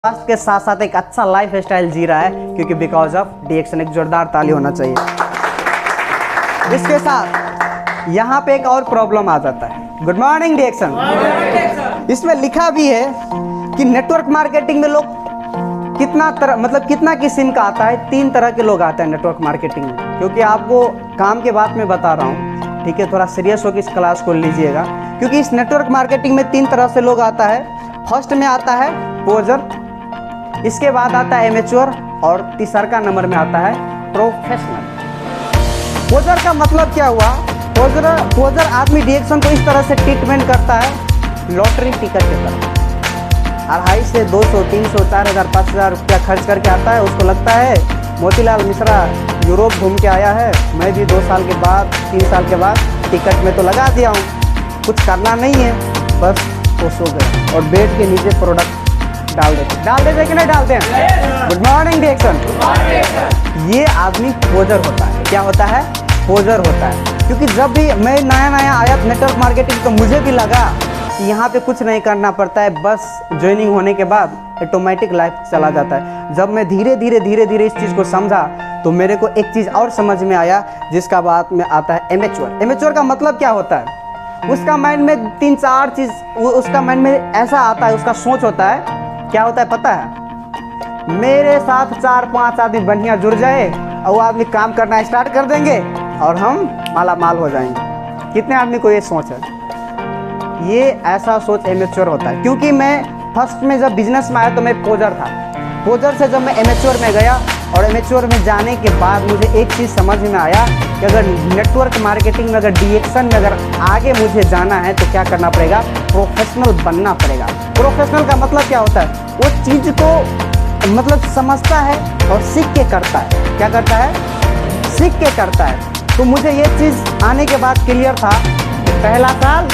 स्वास्थ्य के साथ साथ एक अच्छा लाइफ स्टाइल जी रहा है, क्योंकि बिकॉज ऑफ डीएक्शन। एक जोरदार ताली होना चाहिए। इसके साथ यहाँ पे एक और प्रॉब्लम आ जाता है। गुड मॉर्निंग डीएक्शन। इसमें लिखा भी है कि नेटवर्क मार्केटिंग में लोग कितना किस्म का आता है। 3 तरह के लोग आते हैं नेटवर्क मार्केटिंग में, क्योंकि आपको काम के बात में बता रहा हूँ, ठीक है। थोड़ा सीरियस होकर इस क्लास को लीजिएगा, क्योंकि इस नेटवर्क मार्केटिंग में 3 तरह से लोग आता है। फर्स्ट में आता है पोजर, इसके बाद आता है एमेच्योर, और तीसरा नंबर में आता है प्रोफेशनल। पोजर का मतलब क्या हुआ? पोजर आदमी डीएक्शन को इस तरह से ट्रीटमेंट करता है लॉटरी टिकट के तरह। 250 से 200, 300, 4000, 5000 रुपया खर्च करके आता है। उसको लगता है मोतीलाल मिश्रा यूरोप घूम के आया है, मैं भी 2 साल के बाद 3 साल के बाद टिकट में तो लगा दिया हूँ, कुछ करना नहीं है, बस वो सो गए और बेड के नीचे प्रोडक्ट डाल देते कि नहीं डालते हैं? गुड मॉर्निंग डीएक्शन। ये आदमी पोजर होता है। क्या होता है? पोजर होता है। क्योंकि जब भी मैं नया आया नेटवर्क मार्केटिंग, तो मुझे भी लगा कि यहाँ पे कुछ नहीं करना पड़ता है, बस ज्वाइनिंग होने के बाद ऑटोमेटिक लाइफ चला जाता है। जब मैं धीरे धीरे इस चीज़ को समझा, तो मेरे को एक चीज़ और समझ में आया, जिसका बात में आता है एमेच्योर। एमेच्योर का मतलब क्या होता है? उसका माइंड में 3-4 चीज़, उसका माइंड में ऐसा आता है, उसका सोच होता है। क्या होता है पता है? मेरे साथ 4-5 आदमी बढ़िया जुड़ जाए और वो आदमी काम करना स्टार्ट कर देंगे और हम माला माल हो जाएंगे। कितने आदमी को ये सोच है? ये ऐसा सोच एमेच्योर होता है। क्योंकि मैं फर्स्ट में जब बिजनेस में आया तो मैं पोजर था। पोजर से जब मैं एमेच्योर में गया, और एमेच्योर में जाने के बाद मुझे एक चीज़ समझ में आया कि अगर नेटवर्क मार्केटिंग में, अगर डीएक्शन में अगर आगे मुझे जाना है, तो क्या करना पड़ेगा? प्रोफेशनल बनना पड़ेगा। प्रोफेशनल का मतलब क्या होता है? वो चीज़ को समझता है और सीख के करता है। क्या करता है? सीख के करता है। तो मुझे ये चीज़ आने के बाद क्लियर था कि पहला साल,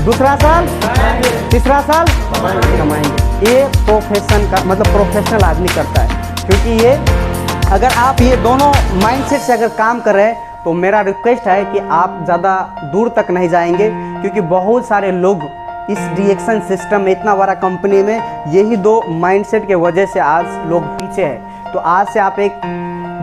दूसरा साल, तीसरा साल कमाएंगे। ये प्रोफेशन का मतलब प्रोफेशनल आदमी करता है। क्योंकि ये अगर आप ये दोनों माइंडसेट से अगर काम कर रहे हैं, तो मेरा रिक्वेस्ट है कि आप ज़्यादा दूर तक नहीं जाएंगे, क्योंकि बहुत सारे लोग इस डीएक्शन सिस्टम में, इतना बड़ा कंपनी में, यही 2 माइंडसेट के वजह से आज लोग पीछे हैं। तो आज से आप एक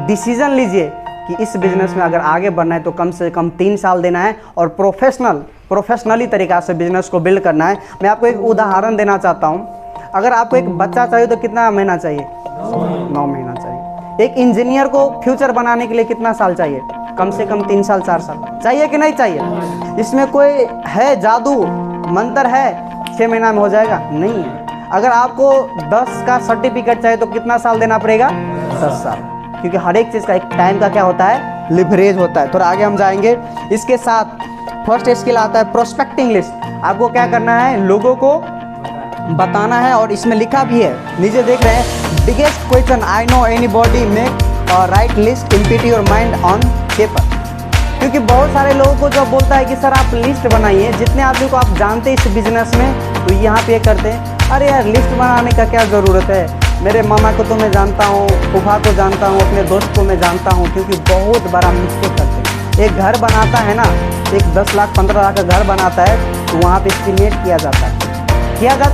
डिसीजन लीजिए कि इस बिज़नेस में अगर आगे बढ़ना है, तो कम से कम 3 साल देना है और प्रोफेशनली तरीक़ा से बिज़नेस को बिल्ड करना है। मैं आपको एक उदाहरण देना चाहता हूँ। अगर आपको एक बच्चा चाहिए तो कितना महीना चाहिए? 9 महीना चाहिए। एक इंजीनियर को फ्यूचर बनाने के लिए कितना साल चाहिए? कम से कम 3 साल 4 साल चाहिए कि नहीं चाहिए? इसमें कोई है जादू मंत्र है 6 महीना में हो जाएगा? नहीं है। अगर आपको 10 का सर्टिफिकेट चाहिए तो कितना साल देना पड़ेगा? 10 साल। क्योंकि हर एक चीज़ का एक टाइम का क्या होता है? लिवरेज होता है। थोड़ा आगे हम जाएंगे। इसके साथ फर्स्ट स्किल आता है प्रोस्पेक्टिंग लिस्ट। आपको क्या करना है? लोगों को बताना है, और इसमें लिखा भी है, नीचे देख रहे हैं, biggest question I know anybody make write list empty your mind on paper. क्योंकि बहुत सारे लोगों को जब बोलता है कि सर आप लिस्ट बनाइए, जितने आदमी को आप जानते हैं इस बिजनेस में, तो यहाँ पे करते हैं, अरे यार लिस्ट बनाने का क्या ज़रूरत है? मेरे मामा को तो मैं जानता हूँ, फूफा को जानता हूँ, अपने दोस्त को मैं जानता हूँ। क्योंकि बहुत बड़ा मिस्टेक करते हैं। एक घर बनाता है ना, एक 10 लाख 15 लाख का घर बनाता है, तो वहाँ पे एस्टिमेट किया जाता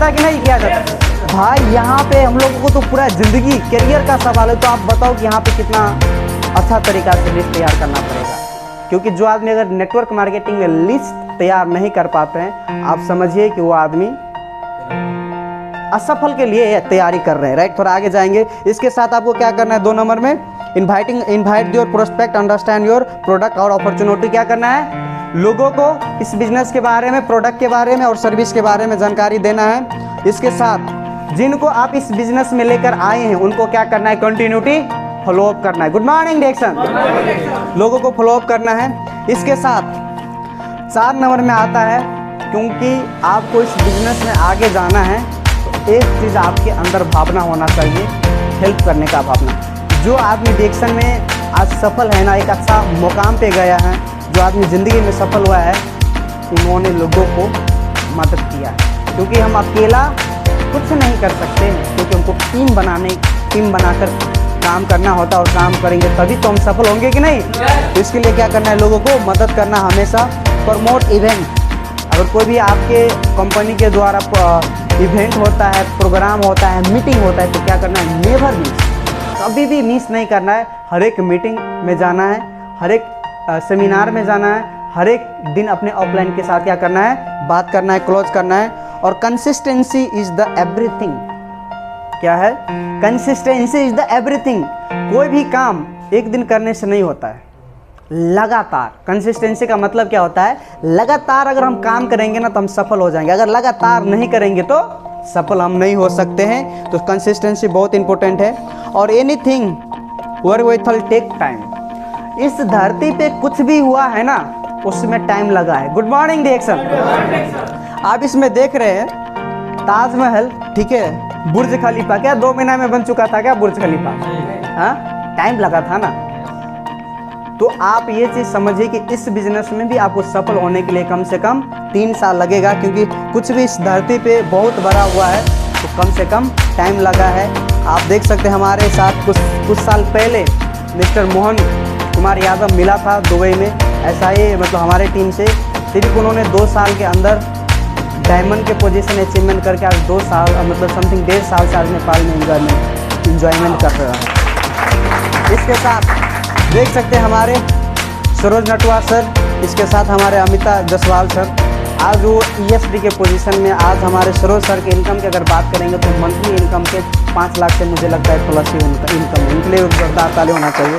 है कि नहीं किया जाता? भाई यहाँ पे हम लोगों को तो पूरा ज़िंदगी करियर का सवाल है। तो आप बताओ कि यहाँ पे कितना अच्छा तरीका से लिस्ट तैयार करना पड़ेगा। क्योंकि जो आदमी अगर नेटवर्क मार्केटिंग में लिस्ट तैयार नहीं कर पाते हैं, आप समझिए कि वो आदमी असफल के लिए तैयारी कर रहे हैं। राइट, थोड़ा आगे जाएंगे। इसके साथ आपको क्या करना है? 2 नंबर में invite your prospect understand your product और अपॉर्चुनिटी। क्या करना है? लोगों को इस बिजनेस के बारे में, प्रोडक्ट के बारे में और सर्विस के बारे में जानकारी देना है। इसके साथ जिनको आप इस बिजनेस में लेकर आए हैं, उनको क्या करना है? कंटिन्यूटी फॉलोअप करना है। गुड मॉर्निंग डीएक्शन। लोगों को फॉलोअप करना है। इसके साथ 4 नंबर में आता है, क्योंकि आपको इस बिजनेस में आगे जाना है, तो एक चीज़ आपके अंदर भावना होना चाहिए, हेल्प करने का भावना। जो आदमी डीएक्शन में आज सफल है ना, एक अच्छा मुकाम पे गया है, जो आदमी ज़िंदगी में सफल हुआ है, उन्होंने लोगों को मदद किया है। क्योंकि हम अकेला कुछ नहीं कर सकते, क्योंकि हमको टीम बनाकर काम करना होता है, और काम करेंगे तभी तो हम सफल होंगे कि नहीं? तो इसके लिए क्या करना है? लोगों को मदद करना हमेशा। Promote event. अगर कोई भी आपके कंपनी के द्वारा इवेंट होता है, प्रोग्राम होता है, मीटिंग होता है, तो क्या करना है, नेवर मिस, कभी भी मिस नहीं करना है। हर एक मीटिंग में जाना है, हर एक सेमिनार में जाना है, हर एक दिन अपने ऑफलाइन के साथ क्या करना है, बात करना है, क्लोज करना है। और कंसिस्टेंसी इज द एवरीथिंग। क्या है, कंसिस्टेंसी इज द एवरीथिंग। कोई भी काम एक दिन करने से नहीं होता है, लगातार। कंसिस्टेंसी का मतलब क्या होता है, लगातार अगर हम काम करेंगे ना तो हम सफल हो जाएंगे, अगर लगातार नहीं करेंगे तो सफल हम नहीं हो सकते हैं। तो कंसिस्टेंसी बहुत इंपॉर्टेंट है। और एनीथिंग वर्थ टेक टाइम। इस धरती पे कुछ भी हुआ है ना, उसमें टाइम लगा है। Good morning reaction. आप इसमें देख रहे हैं ताजमहल, ठीक है, बुर्ज खलीफा, क्या 2 महीना में बन चुका था क्या बुर्ज खलीफा? हाँ, टाइम लगा था ना। तो आप ये चीज़ समझिए कि इस बिजनेस में भी आपको सफल होने के लिए कम से कम 3 साल लगेगा, क्योंकि कुछ भी इस धरती पे बहुत बड़ा हुआ है तो कम से कम टाइम लगा है। आप देख सकते हैं हमारे साथ कुछ साल पहले मिस्टर मोहन कुमार यादव मिला था दुबई में, ऐसा ही मतलब हमारे टीम से। सिर्फ उन्होंने 2 साल के अंदर डायमंड के पोजीशन अचीवमेंट करके आज 2 साल मतलब समथिंग 1.5 साल से आज नेपाल में इंजॉयमेंट कर रहा है। इसके साथ देख सकते हैं हमारे सरोज नटवा सर, इसके साथ हमारे अमिता जसवाल सर। आज वो ESD के पोजीशन में, आज हमारे सरोज सर के इनकम की अगर बात करेंगे तो मंथली इनकम के 5 लाख से मुझे लगता है प्लस ही इनकम, उनके लिए जोरदार ताली होना चाहिए।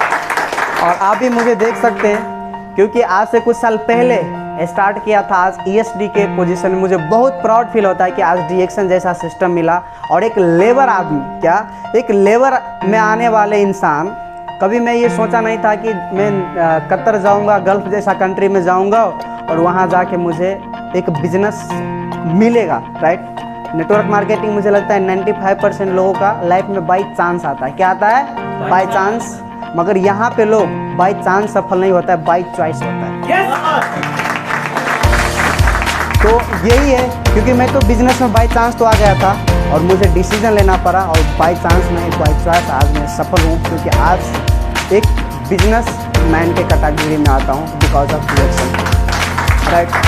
और आप भी मुझे देख सकते हैं, क्योंकि आज से कुछ साल पहले स्टार्ट किया था, आज ESD के पोजीशन में मुझे बहुत प्राउड फील होता है कि आज DXN जैसा सिस्टम मिला। और एक लेबर आदमी, क्या एक लेबर में आने वाले इंसान, कभी मैं ये सोचा नहीं था कि मैं कतर जाऊंगा, गल्फ जैसा कंट्री में जाऊंगा और वहाँ जाके मुझे एक बिजनेस मिलेगा, राइट। नेटवर्क मार्केटिंग मुझे लगता है 95% लोगों का लाइफ में बाई चांस आता है। क्या आता है? By chance. मगर यहाँ पे लोग बाई चांस सफल नहीं होता है, बाई चॉइस होता है। तो यही है, क्योंकि मैं तो बिजनेस में बाई चांस तो आ गया था और मुझे डिसीजन लेना पड़ा, और बाई चांस नहीं बाई चॉइस आज मैं सफल हूँ, क्योंकि आज एक बिजनेस मैन के कैटेगरी में आता हूँ बिकॉज ऑफ DXN, राइट।